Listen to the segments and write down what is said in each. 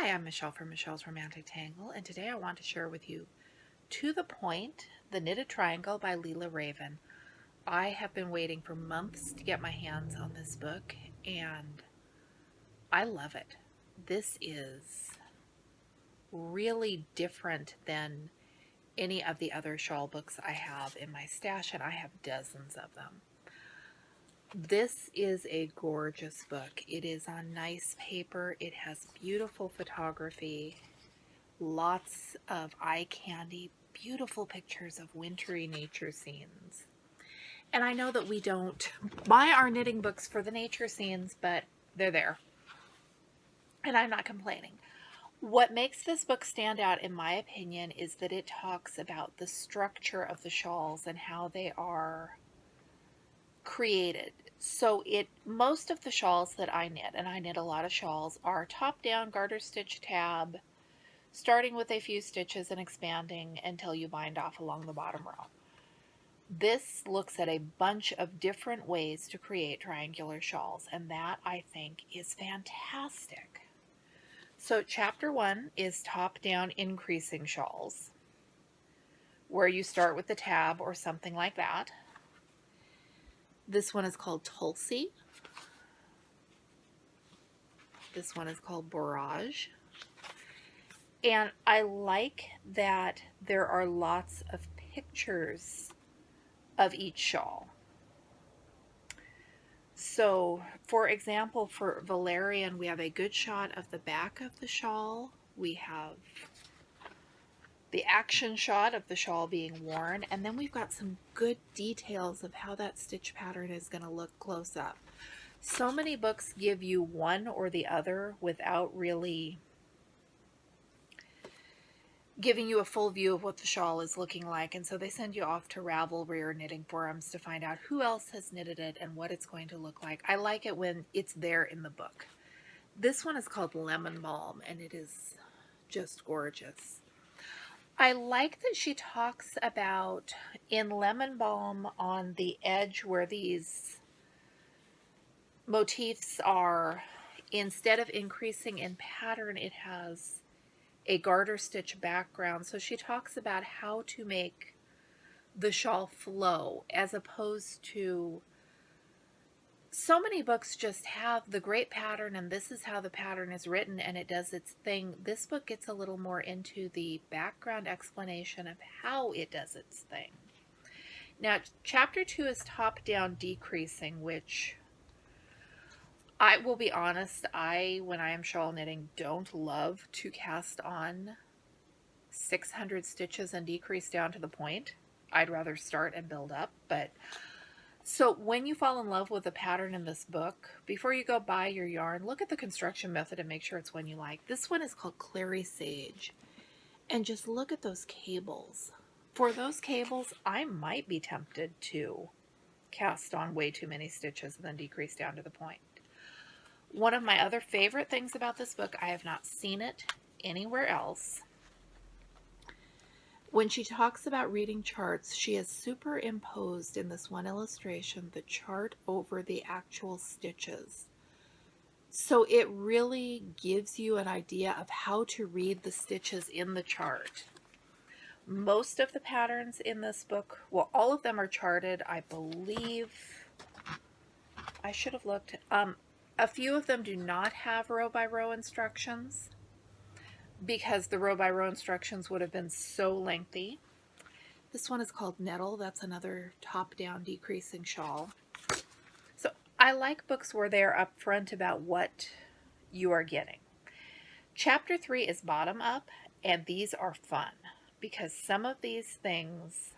Hi, I'm Michelle from Michelle's Romantic Tangle, and today I want to share with you To the Point, The Knitted Triangle by Leela Raven. I have been waiting for months to get my hands on this book, and I love it. This is really different than any of the other shawl books I have in my stash, and I have dozens of them. This is a gorgeous book. It is on nice paper. It has beautiful photography. Lots of eye candy, beautiful pictures of wintry nature scenes. And I know that we don't buy our knitting books for the nature scenes, but they're there. And I'm not complaining. What makes this book stand out, in my opinion, is that it talks about the structure of the shawls and how they are created. So most of the shawls that I knit, and I knit a lot of shawls, are top-down garter stitch tab, starting with a few stitches and expanding until you bind off along the bottom row. This looks at a bunch of different ways to create triangular shawls, and that, I think, is fantastic. So chapter 1 is top-down increasing shawls, where you start with the tab or something like that. This one is called Tulsi. This one is called Borage. And I like that there are lots of pictures of each shawl. So, for example, for Valerian, we have a good shot of the back of the shawl. We have the action shot of the shawl being worn, and then we've got some good details of how that stitch pattern is going to look close up. So many books give you one or the other without really giving you a full view of what the shawl is looking like, and so they send you off to Ravelry or knitting forums to find out who else has knitted it and what it's going to look like. I like it when it's there in the book. This one is called Lemon Balm, and it is just gorgeous. I like that she talks about, in Lemon Balm, on the edge where these motifs are, instead of increasing in pattern, it has a garter stitch background. So she talks about how to make the shawl flow, as opposed to so many books just have the great pattern and this is how the pattern is written and it does its thing. This book gets a little more into the background explanation of how it does its thing. Now, chapter 2 is top-down decreasing, which I will be honest, when I am shawl knitting, don't love to cast on 600 stitches and decrease down to the point. I'd rather start and build up. But so when you fall in love with a pattern in this book, before you go buy your yarn, look at the construction method and make sure it's one you like. This one is called Clary Sage. And just look at those cables. For those cables, I might be tempted to cast on way too many stitches and then decrease down to the point. One of my other favorite things about this book, I have not seen it anywhere else. When she talks about reading charts, she has superimposed in this one illustration the chart over the actual stitches. So it really gives you an idea of how to read the stitches in the chart. Most of the patterns in this book, well, all of them are charted, I believe. I should have looked. A few of them do not have row by row instructions because the row by row instructions would have been so lengthy. This one is called Nettle. That's another top-down decreasing shawl. So I like books where they're upfront about what you are getting. Chapter 3 is bottom up, and these are fun because some of these things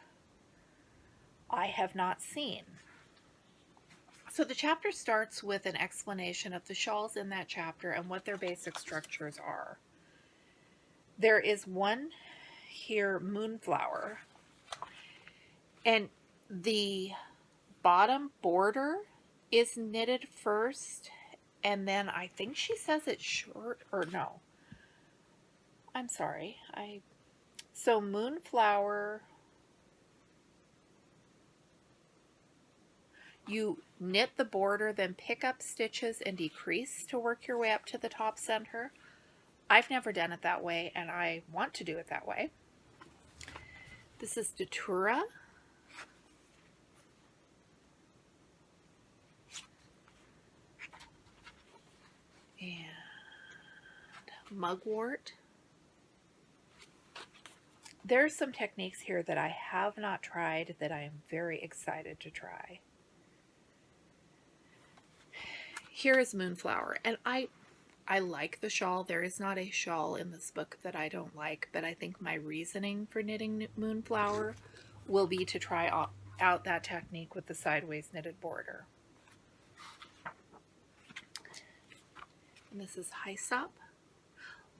I have not seen. So the chapter starts with an explanation of the shawls in that chapter and what their basic structures are. There is one here, Moonflower, and the bottom border is knitted first, and then I think she says it's short, or no. I'm sorry. So Moonflower, you knit the border, then pick up stitches and decrease to work your way up to the top center. I've never done it that way, and I want to do it that way. This is Datura. And mugwort. There's some techniques here that I have not tried that I am very excited to try. Here is Moonflower, and I like the shawl. There is not a shawl in this book that I don't like, but I think my reasoning for knitting Moonflower will be to try out that technique with the sideways knitted border. And this is Hyssop.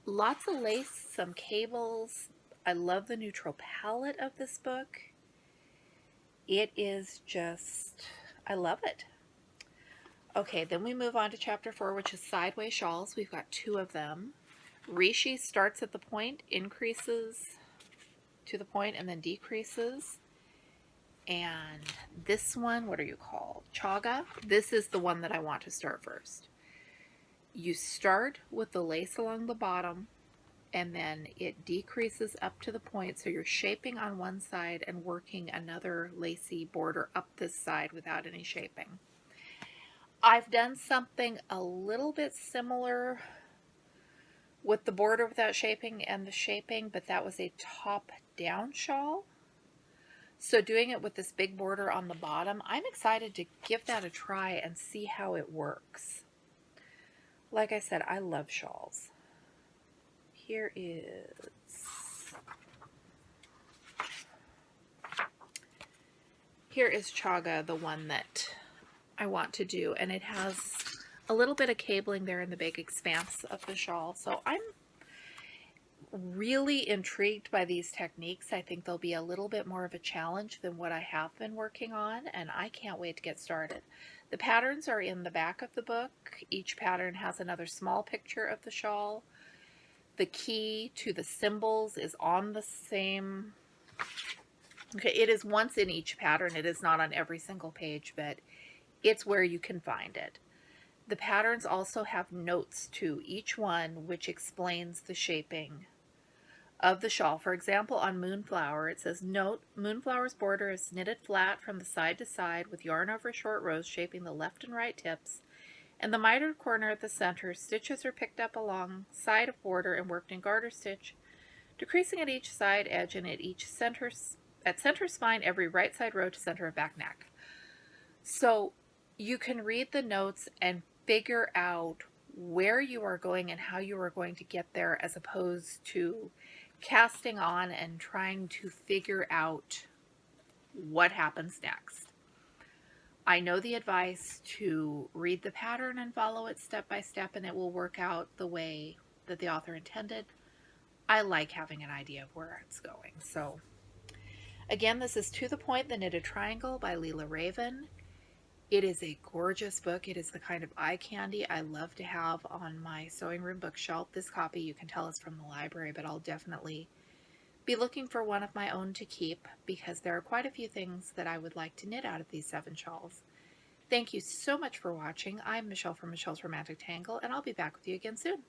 Lots of lace, some cables. I love the neutral palette of this book. It is just, I love it. Okay, then we move on to chapter 4, which is sideways shawls. We've got 2 of them. Rishi starts at the point, increases to the point, and then decreases. And this one, what are you called? Chaga. This is the one that I want to start first. You start with the lace along the bottom, and then it decreases up to the point, so you're shaping on one side and working another lacy border up this side without any shaping. I've done something a little bit similar with the border without shaping and the shaping, but that was a top-down shawl. So doing it with this big border on the bottom, I'm excited to give that a try and see how it works. Like I said, I love shawls. Here is Chaga, the one that I want to do, and it has a little bit of cabling there in the big expanse of the shawl. So I'm really intrigued by these techniques. I think they'll be a little bit more of a challenge than what I have been working on, and I can't wait to get started. The patterns are in the back of the book. Each pattern has another small picture of the shawl. The key to the symbols is on the same, okay, it is once in each pattern. It is not on every single page, but it's where you can find it. The patterns also have notes to each one, which explains the shaping of the shawl. For example, on Moonflower, it says, note, Moonflower's border is knitted flat from the side to side with yarn over short rows shaping the left and right tips. In the mitered corner at the center, stitches are picked up along side of border and worked in garter stitch, decreasing at each side edge and at center spine every right side row to center of back neck. So you can read the notes and figure out where you are going and how you are going to get there, as opposed to casting on and trying to figure out what happens next. I know the advice to read the pattern and follow it step by step, and it will work out the way that the author intended. I like having an idea of where it's going. So again, this is To the Point, The Knitted Triangle by Leela Raven. It is a gorgeous book. It is the kind of eye candy I love to have on my sewing room bookshelf. This copy, you can tell, is from the library, but I'll definitely be looking for one of my own to keep, because there are quite a few things that I would like to knit out of these 7 shawls. Thank you so much for watching. I'm Michelle from Michelle's Romantic Tangle, and I'll be back with you again soon.